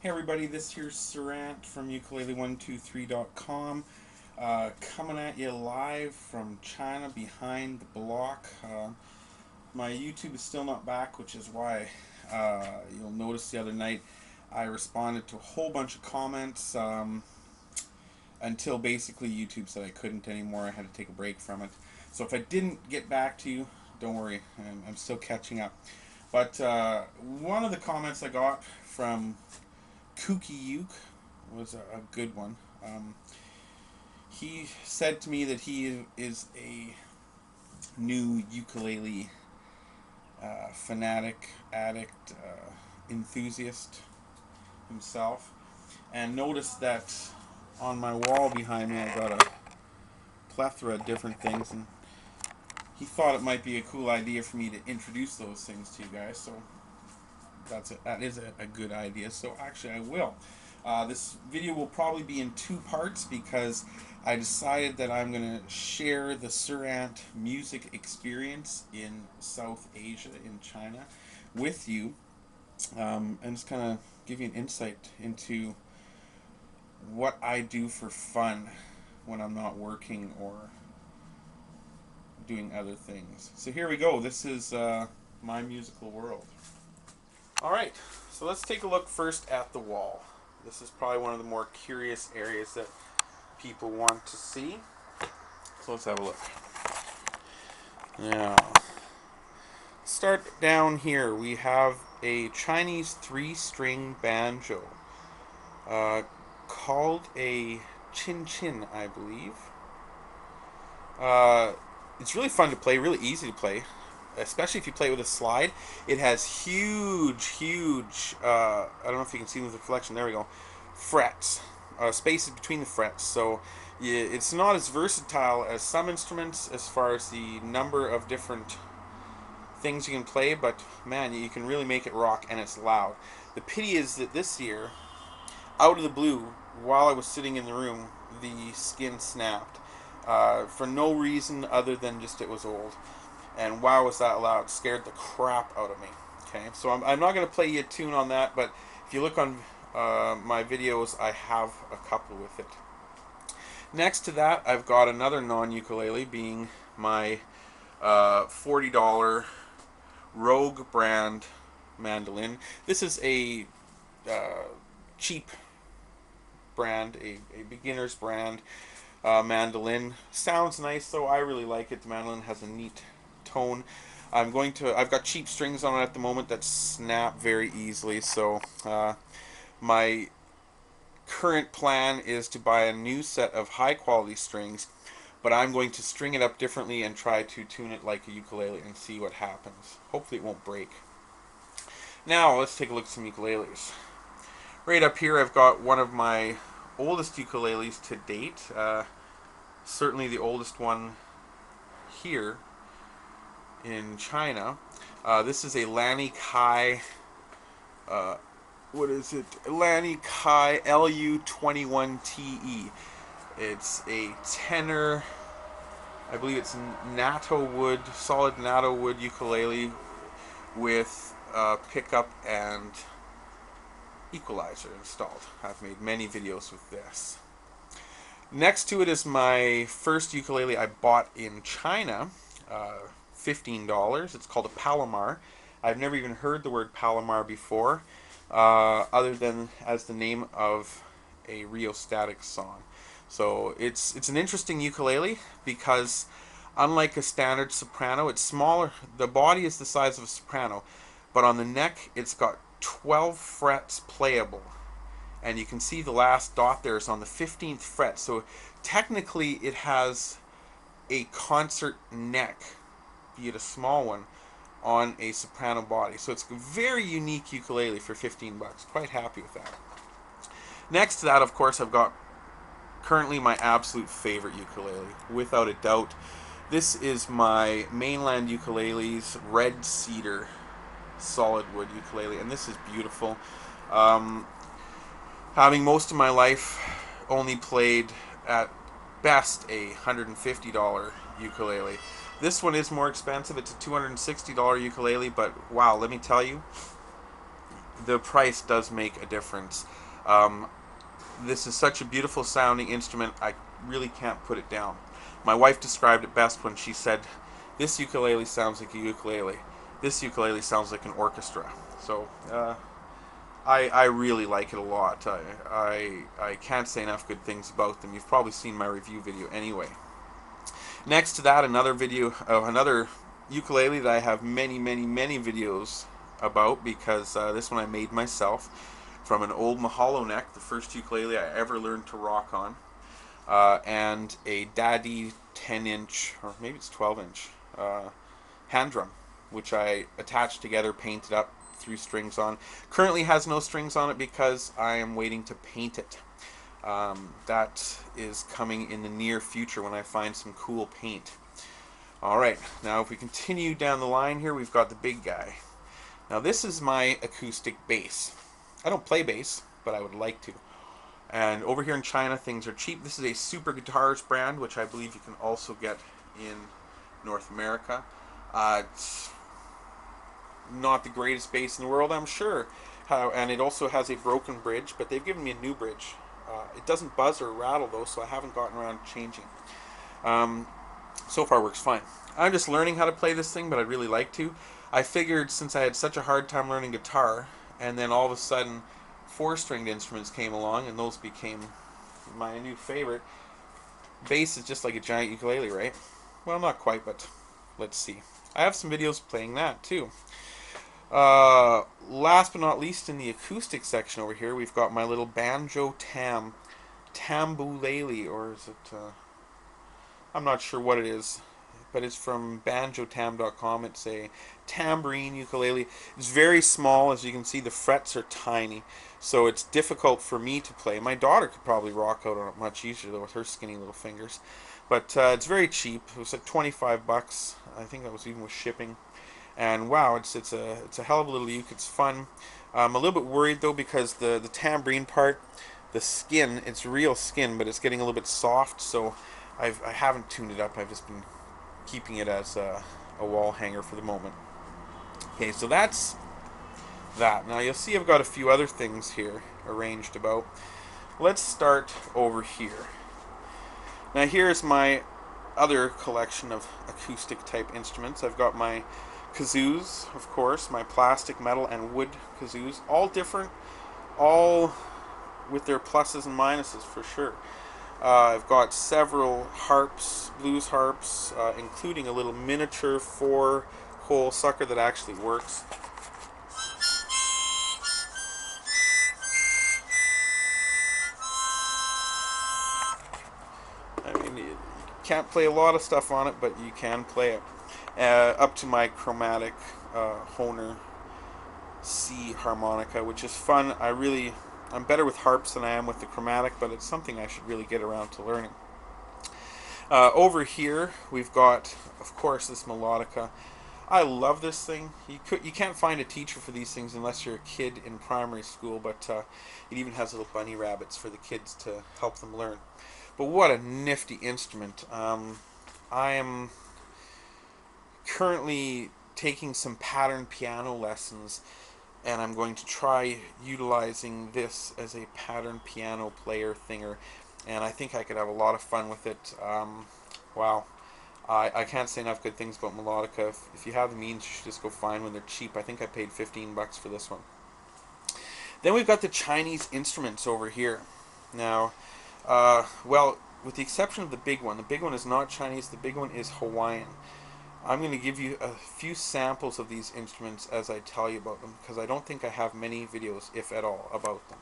Hey everybody, this here's Sirant from ukulele123.com, coming at you live from China behind the block. My YouTube is still not back, which is why you'll notice the other night I responded to a whole bunch of comments until basically YouTube said I couldn't anymore. I had to take a break from it. So if I didn't get back to you, don't worry, I'm still catching up. But one of the comments I got from kookyuke was a good one. He said to me that he is a new ukulele fanatic, addict, enthusiast himself, and noticed that on my wall behind me I got a plethora of different things, and he thought it might be a cool idea for me to introduce those things to you guys. So that is a good idea. So actually, I will. This video will probably be in two parts because I decided that I'm going to share the Sirant music experience in South Asia, in China, with you, and just kind of give you an insight into what I do for fun when I'm not working or doing other things. So here we go. This is my musical world. Alright, so let's take a look first at the wall. This is probably one of the more curious areas that people want to see. So let's have a look. Now, start down here. We have a Chinese 3-string banjo called a chin chin, I believe. It's really fun to play, really easy to play, especially if you play it with a slide. It has huge, I don't know if you can see with the reflection, there we go, frets, spaces between the frets. So yeah, it's not as versatile as some instruments as far as the number of different things you can play, but man, you can really make it rock, and it's loud. The pity is that this year, out of the blue, while I was sitting in the room, the skin snapped. For no reason other than just it was old. And wow, was that loud. Scared the crap out of me. Okay, so I'm not going to play you a tune on that, but if you look on my videos, I have a couple with it. Next to that, I've got another non-ukulele, being my $40 Rogue brand mandolin. This is a cheap brand, a beginner's brand mandolin. Sounds nice though. I really like it. The mandolin has a neat tone. I've got cheap strings on it at the moment that snap very easily, so my current plan is to buy a new set of high quality strings, but I'm going to string it up differently and try to tune it like a ukulele and see what happens. Hopefully it won't break. Now let's take a look at some ukuleles. Right up here I've got one of my oldest ukuleles to date, certainly the oldest one here in China. This is a Lani Kai, what is it? Lani Kai LU21TE. It's a tenor, I believe it's natto wood, solid natto wood ukulele with pickup and equalizer installed. I've made many videos with this. Next to it is my first ukulele I bought in China, $15. It's called a Palomar. I've never even heard the word Palomar before, other than as the name of a rheostatic song. So it's an interesting ukulele because unlike a standard soprano, it's smaller. The body is the size of a soprano, but on the neck it's got 12 frets playable, and you can see the last dot there is on the 15th fret, so technically it has a concert neck, be it a small one, on a soprano body. So it's a very unique ukulele for 15 bucks. Quite happy with that. Next to that, of course, I've got currently my absolute favorite ukulele, without a doubt. This is my mainland ukulele's red cedar solid wood ukulele, and this is beautiful. Having most of my life only played at best a $150 ukulele. This one is more expensive. It's a $260 ukulele, but wow, let me tell you, the price does make a difference. This is such a beautiful sounding instrument, I really can't put it down. My wife described it best when she said, "This ukulele sounds like a ukulele. This ukulele sounds like an orchestra." So I really like it a lot. I can't say enough good things about them. You've probably seen my review video anyway. Next to that, another video of another ukulele that I have many videos about, because this one I made myself from an old Mahalo neck, the first ukulele I ever learned to rock on, and a Daddy 10-inch, or maybe it's 12-inch, hand drum, which I attached together, painted up, threw strings on. Currently has no strings on it because I am waiting to paint it. That is coming in the near future when I find some cool paint. Alright, now if we continue down the line here, we've got the big guy. Now this is my acoustic bass. I don't play bass, but I would like to. And over here in China, things are cheap. This is a Super Guitars brand, which I believe you can also get in North America. It's not the greatest bass in the world, I'm sure. And it also has a broken bridge, but they've given me a new bridge. It doesn't buzz or rattle though, so I haven't gotten around to changing. So far works fine. I'm just learning how to play this thing, but I'd really like to. I figured since I had such a hard time learning guitar, and then all of a sudden 4-stringed instruments came along, and those became my new favorite. Bass is just like a giant ukulele, right? Well, not quite, but let's see. I have some videos playing that too. Last but not least, in the acoustic section over here, we've got my little banjo tambulele, or is it, I'm not sure what it is, but it's from banjotam.com. It's a tambourine ukulele. It's very small, as you can see. The frets are tiny, so it's difficult for me to play. My daughter could probably rock out on it much easier though, with her skinny little fingers. But it's very cheap. It was like 25 bucks. I think that was even with shipping. And wow, it's a hell of a little uke. It's fun. I'm a little bit worried though, because the tambourine part, the skin, it's real skin, but it's getting a little bit soft. So I haven't tuned it up. I've just been keeping it as a wall hanger for the moment. Okay, so that's that. Now you'll see I've got a few other things here arranged about. Let's start over here. Now here's my other collection of acoustic type instruments. I've got my kazoos, of course, my plastic, metal, and wood kazoos, all different, all with their pluses and minuses for sure. I've got several harps, blues harps, including a little miniature 4-hole sucker that actually works. I mean, you can't play a lot of stuff on it, but you can play it. Up to my chromatic Hohner C harmonica, which is fun. I'm better with harps than I am with the chromatic, but it's something I should really get around to learning. Over here we've got, of course, this melodica. I love this thing. You can't find a teacher for these things unless you're a kid in primary school, but it even has little bunny rabbits for the kids to help them learn. But what a nifty instrument. I am currently taking some pattern piano lessons, and I'm going to try utilizing this as a pattern piano player thinger, and I think I could have a lot of fun with it. Wow, I can't say enough good things about melodica. If you have the means, you should just go find one. They're cheap. I think I paid 15 bucks for this one. Then we've got the Chinese instruments over here. Now, well, with the exception of the big one is not Chinese, the big one is Hawaiian. I'm going to give you a few samples of these instruments as I tell you about them, because I don't think I have many videos, if at all, about them.